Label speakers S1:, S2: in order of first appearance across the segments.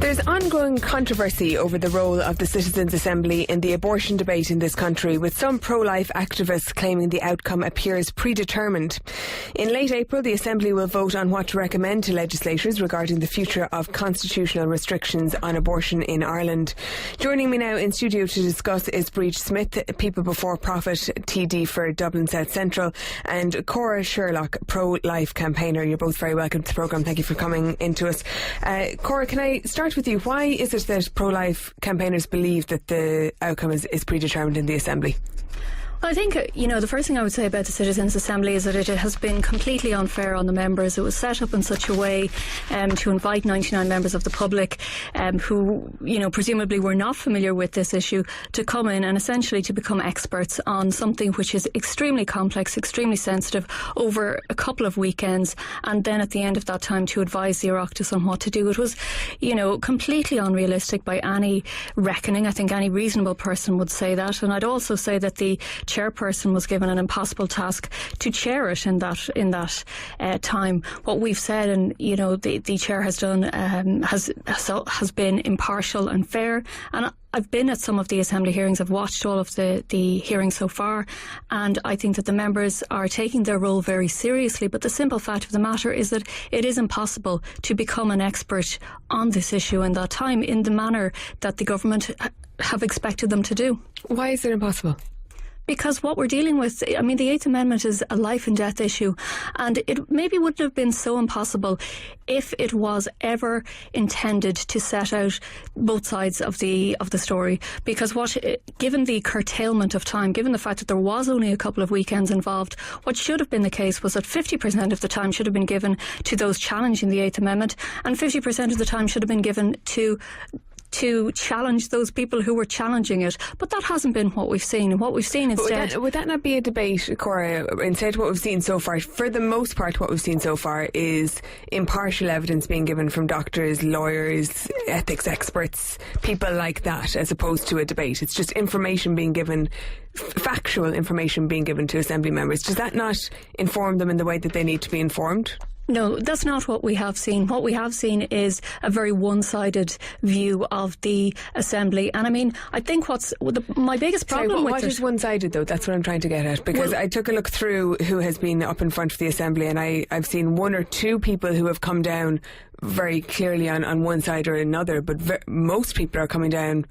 S1: There's ongoing controversy over the role of the Citizens' Assembly in the abortion debate in this country, with some pro-life activists claiming the outcome appears predetermined. In late April, the Assembly will vote on what to recommend to legislators regarding the future of constitutional restrictions on abortion in Ireland. Joining me now in studio to discuss is Brid Smith, People Before Profit TD for Dublin South Central, and Cora Sherlock, pro-life campaigner. You're both very welcome to the programme. Thank you for coming into us. Cora, can I start with you? Why is it that pro-life campaigners believe that the outcome is predetermined in the Assembly?
S2: I think, the first thing I would say about the Citizens' Assembly is that it has been completely unfair on the members. It was set up in such a way to invite 99 members of the public who, presumably were not familiar with this issue to come in and essentially to become experts on something which is extremely complex, extremely sensitive over a couple of weekends, and then at the end of that time to advise the Oireachtas on what to do. It was, completely unrealistic by any reckoning. I think any reasonable person would say that. And I'd also say that the chairperson was given an impossible task to chair it in that time. What we've said, and the chair has done, has been impartial and fair. And I've been at some of the Assembly hearings. I've watched all of the hearings so far, and I think that the members are taking their role very seriously. But the simple fact of the matter is that it is impossible to become an expert on this issue in that time in the manner that the government have expected them to do.
S1: Why is it impossible?
S2: Because what we're dealing with, the Eighth Amendment is a life and death issue, and it maybe wouldn't have been so impossible if it was ever intended to set out both sides of the story. Because given the curtailment of time, given the fact that there was only a couple of weekends involved, what should have been the case was that 50% of the time should have been given to those challenging the Eighth Amendment, and 50% of the time should have been given to challenge those people who were challenging it. But that hasn't been what we've seen. And what we've seen instead...
S1: Would that not be a debate, Cora? Instead, what we've seen so far, for the most part, what we've seen so far is impartial evidence being given from doctors, lawyers, ethics experts, people like that, as opposed to a debate. It's just information being given, factual information being given to Assembly members. Does that not inform them in the way that they need to be informed?
S2: No, that's not what we have seen. What we have seen is a very one-sided view of the Assembly. And I think my biggest problem with it...
S1: What is one-sided, though? That's what I'm trying to get at. Because I took a look through who has been up in front of the Assembly, and I've seen one or two people who have come down very clearly on one side or another, but most people are coming down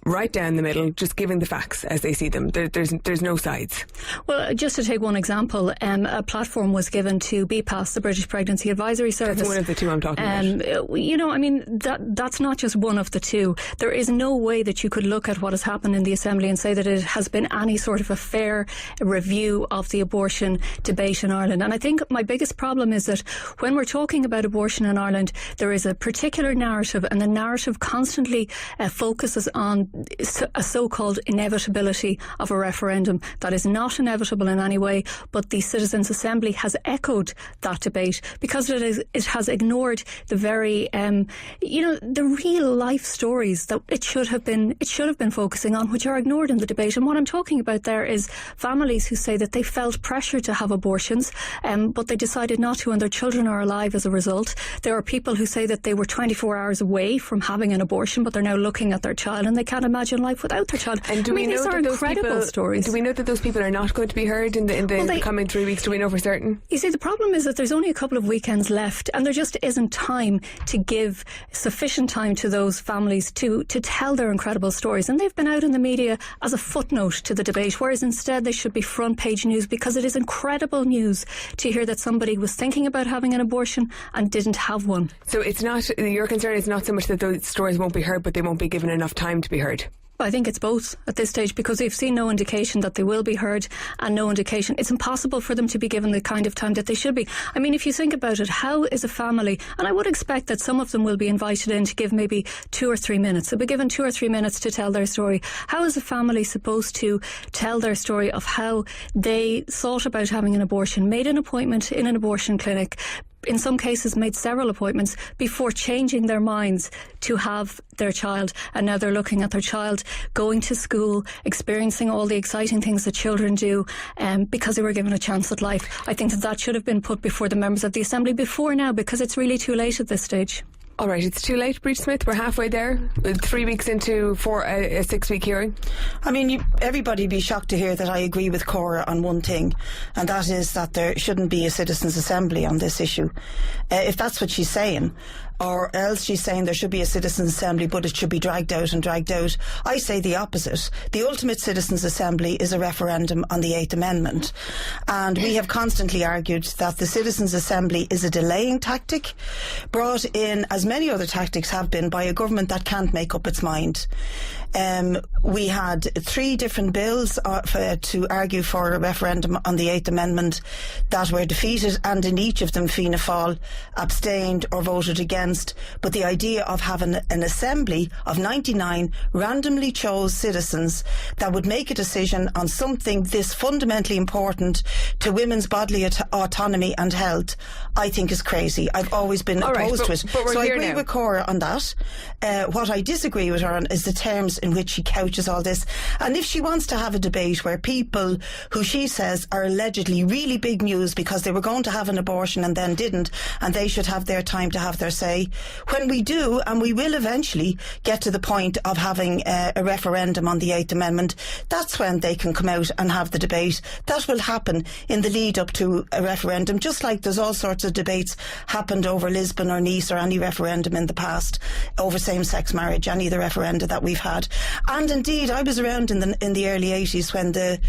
S1: right down the middle, just giving the facts as they see them. There's no sides.
S2: Well, just to take one example, a platform was given to BPAS, the British Pregnancy Advisory Service.
S1: That's one of the two I'm talking about.
S2: That's not just one of the two. There is no way that you could look at what has happened in the Assembly and say that it has been any sort of a fair review of the abortion debate in Ireland. And I think my biggest problem is that when we're talking about abortion in Ireland, there is a particular narrative, and the narrative constantly focuses on a so-called inevitability of a referendum. That is not inevitable in any way, but the Citizens' Assembly has echoed that debate because it has ignored the very, the real life stories that it should have been focusing on, which are ignored in the debate. And what I'm talking about there is families who say that they felt pressure to have abortions, but they decided not to, and their children are alive as a result. There are people who say that they were 24 hours away from having an abortion, but they're now looking at their child and they can't imagine life without their child.
S1: And
S2: these are incredible stories.
S1: Do we know that those people are not going to be heard in the coming 3 weeks? Do we know for certain?
S2: You see, the problem is that there's only a couple of weekends left, and there just isn't time to give sufficient time to those families to tell their incredible stories. And they've been out in the media as a footnote to the debate, whereas instead they should be front page news, because it is incredible news to hear that somebody was thinking about having an abortion and didn't have one.
S1: So it's not, your concern is not so much that those stories won't be heard, but they won't be given enough time to be heard.
S2: I think it's both at this stage, because we've seen no indication that they will be heard, and no indication. It's impossible for them to be given the kind of time that they should be. If you think about it, how is a family, and I would expect that some of them will be invited in to give maybe 2 or 3 minutes. They'll be given 2 or 3 minutes to tell their story. How is a family supposed to tell their story of how they thought about having an abortion, made an appointment in an abortion clinic, in some cases made several appointments before changing their minds to have their child, and now they're looking at their child going to school, experiencing all the exciting things that children do, because they were given a chance at life. I think that should have been put before the members of the Assembly before now, because it's really too late at this stage.
S1: All right, it's too late, Brid Smith. We're halfway there. 3 weeks into a 6-week hearing.
S3: I mean, everybody would be shocked to hear that I agree with Cora on one thing, and that is that there shouldn't be a citizens' assembly on this issue. If that's what she's saying, or else she's saying there should be a citizens' assembly but it should be dragged out and dragged out. I say the opposite. The ultimate citizens' assembly is a referendum on the 8th Amendment, and we have constantly argued that the citizens' assembly is a delaying tactic brought in, as many other tactics have been, by a government that can't make up its mind. We had 3 different bills to argue for a referendum on the 8th Amendment that were defeated, and in each of them Fianna Fáil abstained or voted against. But the idea of having an assembly of 99 randomly chose citizens that would make a decision on something this fundamentally important to women's bodily autonomy and health, I think is crazy. I've always been opposed to it. So I agree with Cora on that. What I disagree with her on is the terms in which she couches all this. And if she wants to have a debate where people who she says are allegedly really big news because they were going to have an abortion and then didn't, and they should have their time to have their say, when we do, and we will eventually get to the point of having a referendum on the 8th Amendment, that's when they can come out and have the debate. That will happen in the lead up to a referendum, just like there's all sorts of debates happened over Lisbon or Nice or any referendum in the past, over same-sex marriage, any of the referenda that we've had. And indeed, I was around in the early 80s when the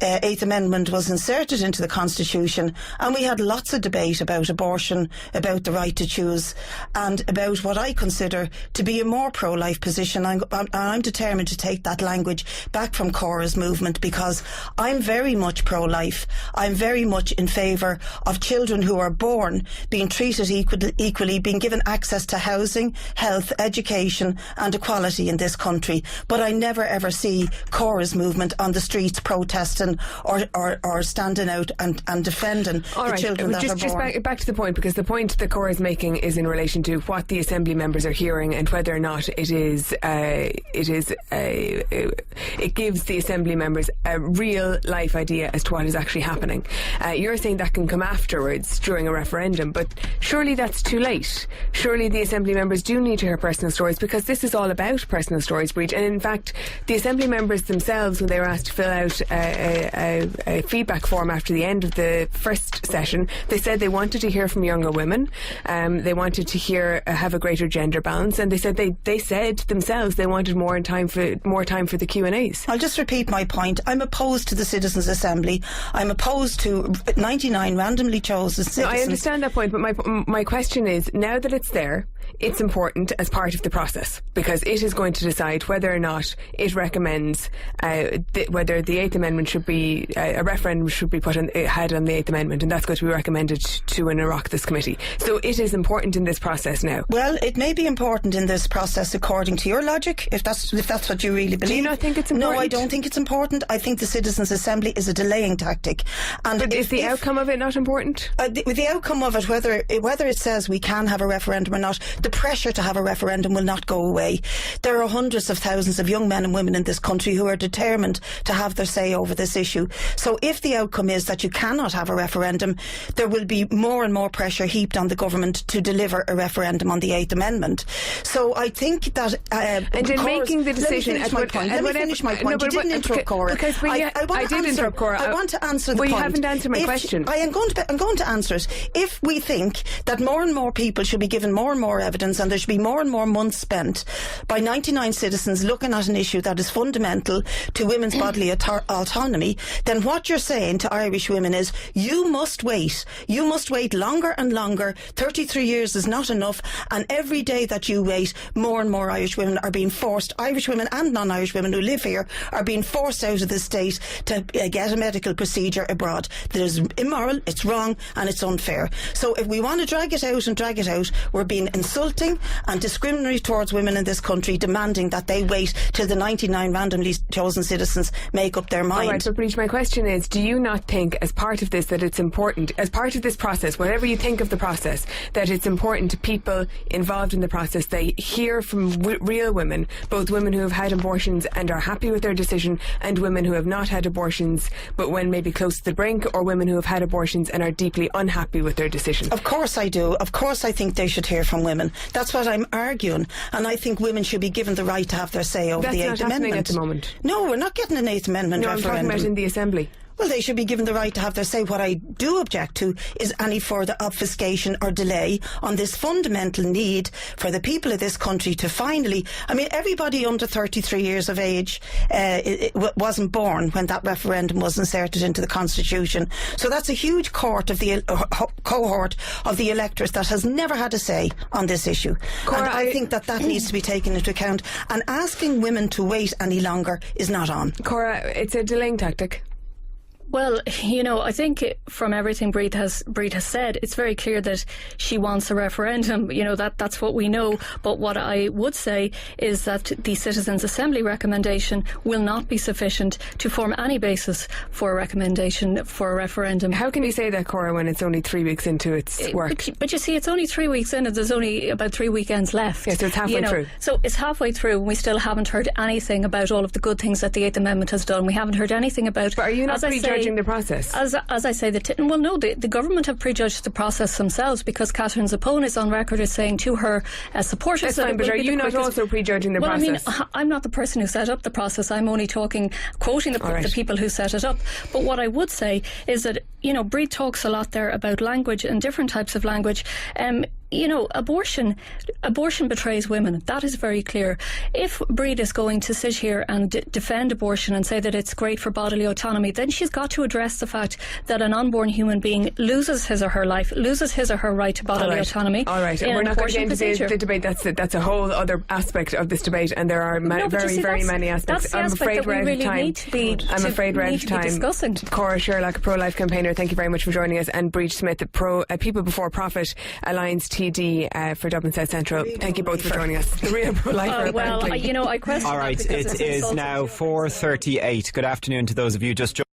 S3: 8th Amendment was inserted into the Constitution, and we had lots of debate about abortion, about the right to choose, and about what I consider to be a more pro-life position. I'm determined to take that language back from Cora's movement, because I'm very much pro-life. I'm very much in favour of children who are born being treated equally, being given access to housing, health, education and equality in this country. But I never ever see Cora's movement on the streets protesting or standing out and defending the children that are born.
S1: Just back to the point, because the point that Cora is making is in relation to what the Assembly members are hearing and whether or not it gives the Assembly members a real life idea as to what is actually happening. You're saying that can come afterwards during a referendum, but surely that's too late. Surely the Assembly members do need to hear personal stories, because this is all about personal stories, Bríd. And in fact, the Assembly members themselves, when they were asked to fill out a feedback form after the end of the first session, they said they wanted to hear from younger women. They wanted to have a greater gender balance, and they said they said themselves they wanted more time for the Q&As.
S3: I'll just repeat my point. I'm opposed to the Citizens' Assembly. I'm opposed to 99 randomly chosen citizens.
S1: No, I understand that point, but my question is, now that it's there, it's important as part of the process, because it is going to decide whether or not it recommends whether the 8th Amendment should be a referendum should be had on the 8th Amendment, and that's going to be recommended to an Oireachtas committee. So it is important in this process now.
S3: Well, it may be important in this process according to your logic, if that's what you really believe.
S1: Do you not think it's important?
S3: No, I don't think it's important. I think the Citizens' Assembly is a delaying tactic. And
S1: but is the outcome of it not important?
S3: The outcome of it, whether it says we can have a referendum or not, the pressure to have a referendum will not go away. There are hundreds of thousands of young men and women in this country who are determined to have their say over this issue. So if the outcome is that you cannot have a referendum, there will be more and more pressure heaped on the government to deliver a referendum on the 8th Amendment. So I think that
S1: and in making the decision,
S3: let me finish my point. You didn't interrupt Cora.
S1: I did interrupt Cora.
S3: I want to answer the point.
S1: Well, you haven't answered my question.
S3: I'm going to answer it. If we think that more and more people should be given more and more evidence, and there should be more and more months spent by 99 citizens looking at an issue that is fundamental to women's bodily autonomy, then what you're saying to Irish women is you must wait. You must wait longer and longer. 33 years is not enough, and every day that you wait, more and more Irish women are being forced, Irish women and non-Irish women who live here, are being forced out of the state to get a medical procedure abroad. That is immoral, it's wrong, and it's unfair. So if we want to drag it out, we're being insulting and discriminatory towards women in this country, demanding that they wait till the 99 randomly chosen citizens make up their mind.
S1: All right, but Bríd, my question is, do you not think as part of this that it's important, as part of this process, whatever you think of the process, that it's important to people involved in the process. They hear from real women, both women who have had abortions and are happy with their decision, and women who have not had abortions but when maybe close to the brink, or women who have had abortions and are deeply unhappy with their decision.
S3: Of course I do. Of course I think they should hear from women. That's what I'm arguing, and I think women should be given the right to have their say over the Eighth Amendment.
S1: That's not happening at the moment.
S3: No, we're not getting an Eighth Amendment referendum.
S1: I'm talking about in the Assembly.
S3: Well, they should be given the right to have their say. What I do object to is any further obfuscation or delay on this fundamental need for the people of this country to finally... I mean, everybody under 33 years of age wasn't born when that referendum was inserted into the Constitution. So that's a huge cohort of the electorate that has never had a say on this issue.
S1: Cora,
S3: and I think that needs to be taken into account. And asking women to wait any longer is not on.
S1: Cora, it's a delaying tactic.
S2: Well, I think from everything Bríd has said, it's very clear that she wants a referendum. That's what we know. But what I would say is that the Citizens' Assembly recommendation will not be sufficient to form any basis for a recommendation for a referendum.
S1: How can you say that, Cora, when it's only 3 weeks into its work?
S2: But you see, it's only 3 weeks in and there's only about 3 weekends left.
S1: Yeah, so it's halfway through.
S2: So it's halfway through and we still haven't heard anything about all of the good things that the Eighth Amendment has done. We haven't heard anything about...
S1: But are you not prejudging the process?
S2: As I say, the government have prejudged the process themselves, because Catherine Zappone is on record as saying to her supporters...
S1: That's fine, but are you not also prejudging the process?
S2: I mean, I'm not the person who set up the process. I'm only quoting the people who set it up. But what I would say is that, Bríd talks a lot there about language and different types of language. Abortion betrays women. That is very clear. If Bríd is going to sit here and defend abortion and say that it's great for bodily autonomy, then she's got to address the fact that an unborn human being loses his or her life, loses his or her right to bodily autonomy.
S1: All right, we're not going to get into the debate. That's a whole other aspect of this debate, and there are very many aspects.
S2: I'm afraid we're out of time.
S1: I'm afraid we're out of time. Cora Sherlock, pro-life campaigner, thank you very much for joining us, and Brid Smith, the People Before Profit Alliance TD for Dublin South Central. Thank you both for joining us. The real pro-lifer.
S2: I question.
S4: All right, it is now 4:38. Good afternoon to those of you just joining.